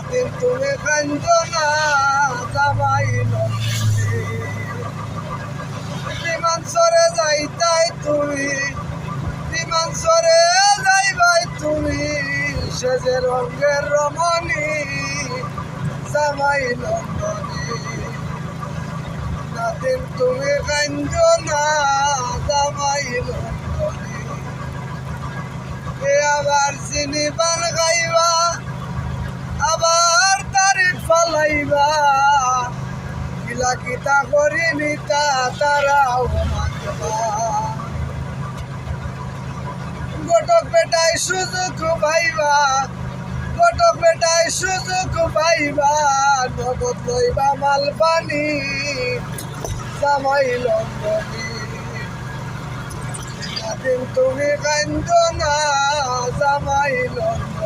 নাতিন তুমি কান্দ না জামাই লন্ডনে বিমান চরে যাইতাই তুমি বিমান চরে যাইবাই তুমি সেজে রঙের রমণী জামাই লন্ডনে নাতিন তুমি কান্দ না জামাই লন্ডনে আবার চিনি পান খাইবা আবার তারিফ ফালাইবা কিলা কিতা করি নিতা তারাও মানবা গোটক বেটাই সুযোগ পাইবা গোটক বেটাই সুযোগ পাইবা নগদ লইবা মাল পানি জামাই লন্ডনে নাতিন তুমি কান্দ না জামাই লন্ডনে